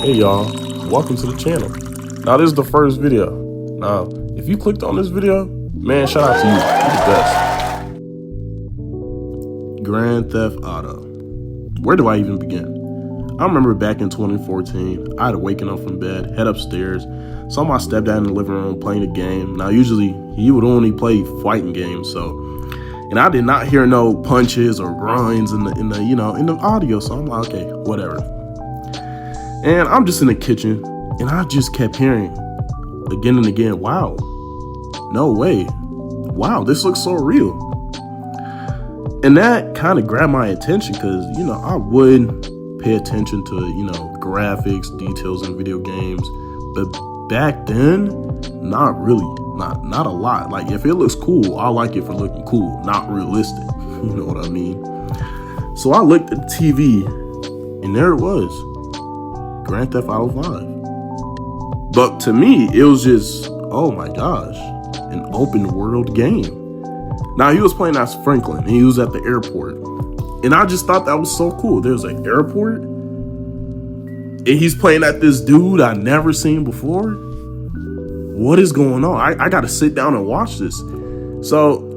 Hey y'all, welcome to the channel. Now this is the first video. Now, if you clicked on this video, man, shout out to you. You're the best. Grand Theft Auto. Where do I even begin? I remember back in 2014, I had waken up from bed, head upstairs, saw my stepdad in the living room playing a game. Now usually he would only play fighting games, and I did not hear no punches or grinds in the audio, so I'm like, okay, whatever. And I'm just in the kitchen, and I just kept hearing again and again, wow, no way, wow, this looks so real. And that kind of grabbed my attention because, I would pay attention to, graphics, details in video games. But back then, not really, not a lot. Like, if it looks cool, I like it for looking cool, not realistic. You know what I mean? So I looked at the TV, and there it was. Grand Theft Auto 5. But to me, it was just, oh my gosh, an open world game. Now, he was playing as Franklin, and he was at the airport. And I just thought that was so cool. There's an airport, and he's playing at this dude I never seen before. What is going on? I got to sit down and watch this. So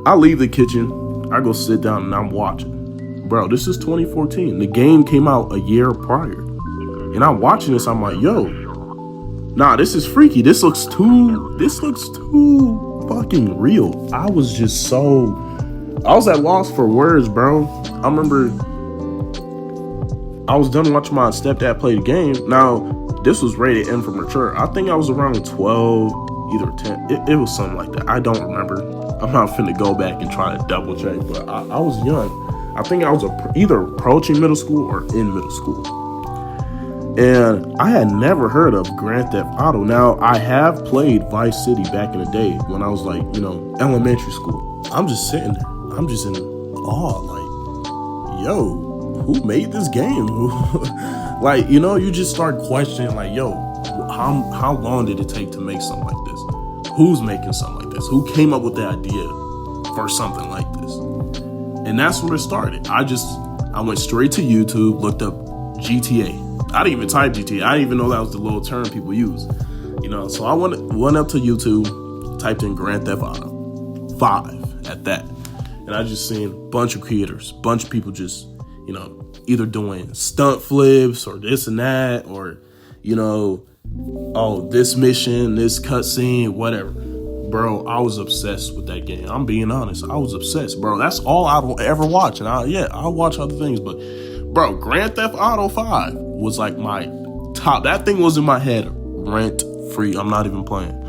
I leave the kitchen. I go sit down, and I'm watching. Bro, this is 2014. The game came out a year prior. And I'm watching this, I'm like, yo, nah, this is freaky. This looks too fucking real. I was at loss for words, bro. I remember I was done watching my stepdad play the game. Now, this was rated M for mature. I think I was around 12, either 10. It was something like that. I don't remember. I'm not finna go back and try to double check, but I was young. I think I was either approaching middle school or in middle school. And I had never heard of Grand Theft Auto. Now, I have played Vice City back in the day when I was like, elementary school. I'm just sitting there. I'm just in awe. Like, yo, who made this game? Like, you just start questioning, like, yo, how long did it take to make something like this? Who's making something like this? Who came up with the idea for something like this? And that's where it started. I went straight to YouTube, looked up GTA. I didn't even type GTA. I didn't even know that was the little term people use. So I went up to YouTube, typed in Grand Theft Auto 5 at that. And I just seen a bunch of creators, bunch of people just, either doing stunt flips or this and that, or, this mission, this cutscene, whatever. Bro, I was obsessed with that game. I'm being honest. I was obsessed, bro. That's all I will ever watch. And I'll watch other things, but bro, Grand Theft Auto 5 was like my top. That thing was in my head rent free. I'm not even playing.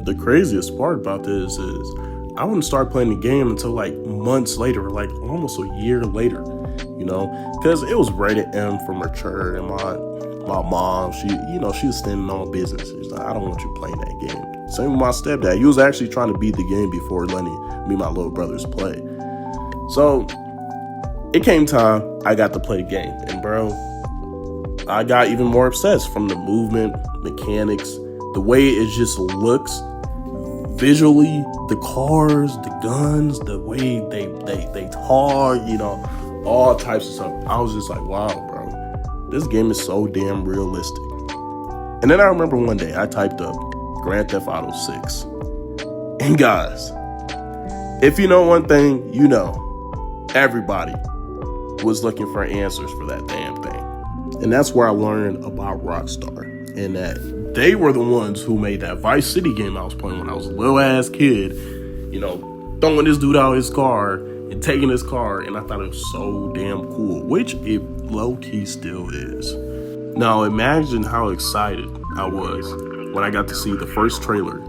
The craziest part about this is I wouldn't start playing the game until like months later, like almost a year later, because it was rated M for mature. And my mom, she was standing on business. She's like, I don't want you playing that game. Same with my stepdad. He was actually trying to beat the game before letting me and my little brothers play. So it came time I got to play the game. And bro, I got even more obsessed from the movement, mechanics, the way it just looks visually, the cars, the guns, the way they talk, all types of stuff. I was just like, wow, bro, this game is so damn realistic. And then I remember one day I typed up Grand Theft Auto 6. And guys, if you know one thing, everybody was looking for answers for that damn thing. And that's where I learned about Rockstar, and that they were the ones who made that Vice City game I was playing when I was a little ass kid, throwing this dude out his car and taking his car. And I thought it was so damn cool, which it low-key still is. Now imagine how excited I was when I got to see the first trailer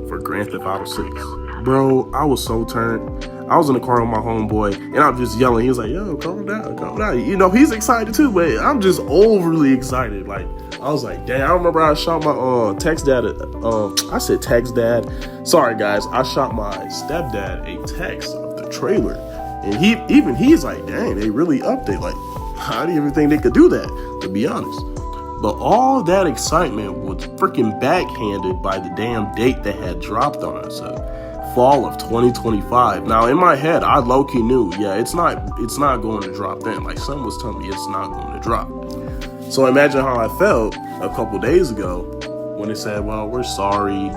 for Grand Theft Auto 6. Bro, I was so turned. I was in the car with my homeboy, and I'm just yelling. He was like, yo, calm down. He's excited too, but I'm just overly excited. Like, I was like, dang, I remember I shot my text dad. I said text dad. Sorry, guys. I shot my stepdad a text of the trailer. And he's like, dang, they really upped it. Like, I didn't even think they could do that, to be honest. But all that excitement was freaking backhanded by the damn date that had dropped on us. Fall of 2025. Now, in my head, I low-key knew, it's not going to drop then. Like, someone was telling me it's not going to drop. So imagine how I felt a couple days ago when they said, well, we're sorry.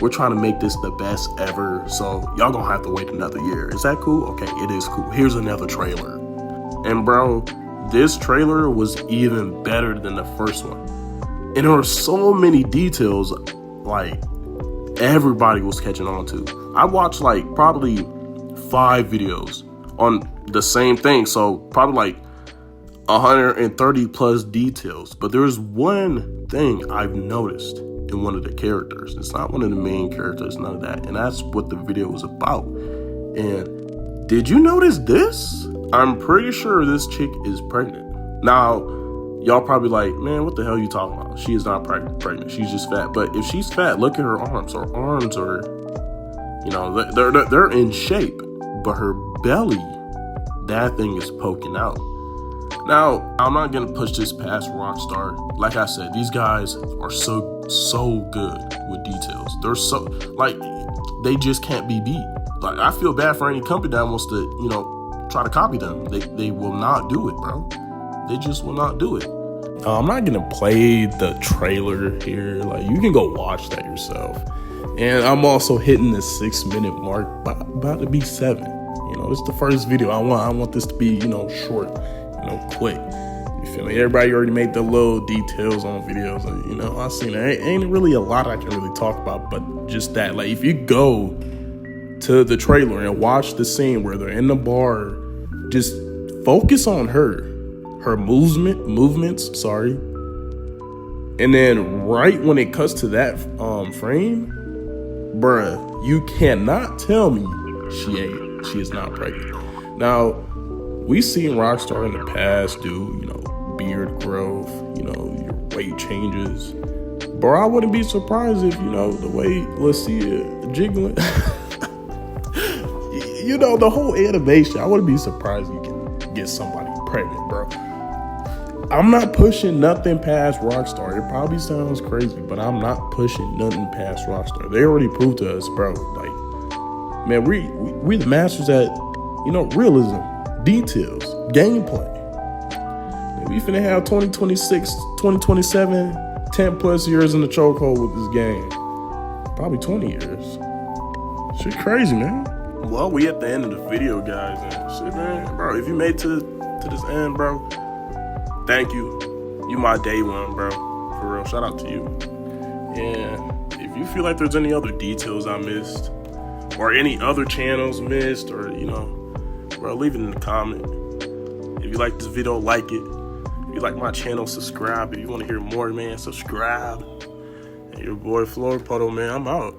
We're trying to make this the best ever. So y'all gonna have to wait another year. Is that cool? Okay, it is cool. Here's another trailer. And bro, this trailer was even better than the first one. And there were so many details like everybody was catching on to. I watched like probably 5 videos on the same thing. So probably like 130 plus details. But there's one thing I've noticed in one of the characters. It's not one of the main characters, none of that. And that's what the video was about. And did you notice this? I'm pretty sure this chick is pregnant. Now, y'all probably like, man, what the hell are you talking about? She is not pregnant. She's just fat. But if she's fat, look at her arms. Her arms are, you know, they're in shape. But her belly, that thing is poking out. Now, I'm not going to push this past Rockstar. Like I said, these guys are so good with details. They're so, like, they just can't be beat. Like, I feel bad for any company that wants to, you know, try to copy them. They will not do it, bro. They just will not do it. I'm not going to play the trailer here. Like, you can go watch that yourself. And I'm also hitting the 6-minute mark, about to be 7. You know, it's the first video. I want this to be, you know, short, you know, quick. You feel me? Everybody already made the little details on videos. You know, I seen it. Ain't really a lot I can really talk about, but just that. Like, if you go to the trailer and watch the scene where they're in the bar, just focus on her movements, and then right when it cuts to that frame, bruh, you cannot tell me she is not pregnant. Now, we've seen Rockstar in the past do, you know, beard growth, you know, your weight changes. Bro, I wouldn't be surprised if, you know, the way, let's see it jiggling. You know, the whole animation, I wouldn't be surprised you can get somebody pregnant, bro. I'm not pushing nothing past Rockstar. It probably sounds crazy, but I'm not pushing nothing past Rockstar. They already proved to us, bro. Like, man, we the masters at, you know, realism, details, gameplay. Man, we finna have 2026, 2027, 10 plus years in the chokehold with this game. Probably 20 years. Shit crazy, man. Well, we at the end of the video, guys. And shit, man, bro, if you made to this end, bro, thank you. You my day one, bro. For real, shout out to you. And if you feel like there's any other details I missed, or any other channels missed, or, you know, bro, leave it in the comment. If you like this video, like it. If you like my channel, subscribe. If you want to hear more, man, subscribe. And your boy Floor Puddle, man, I'm out.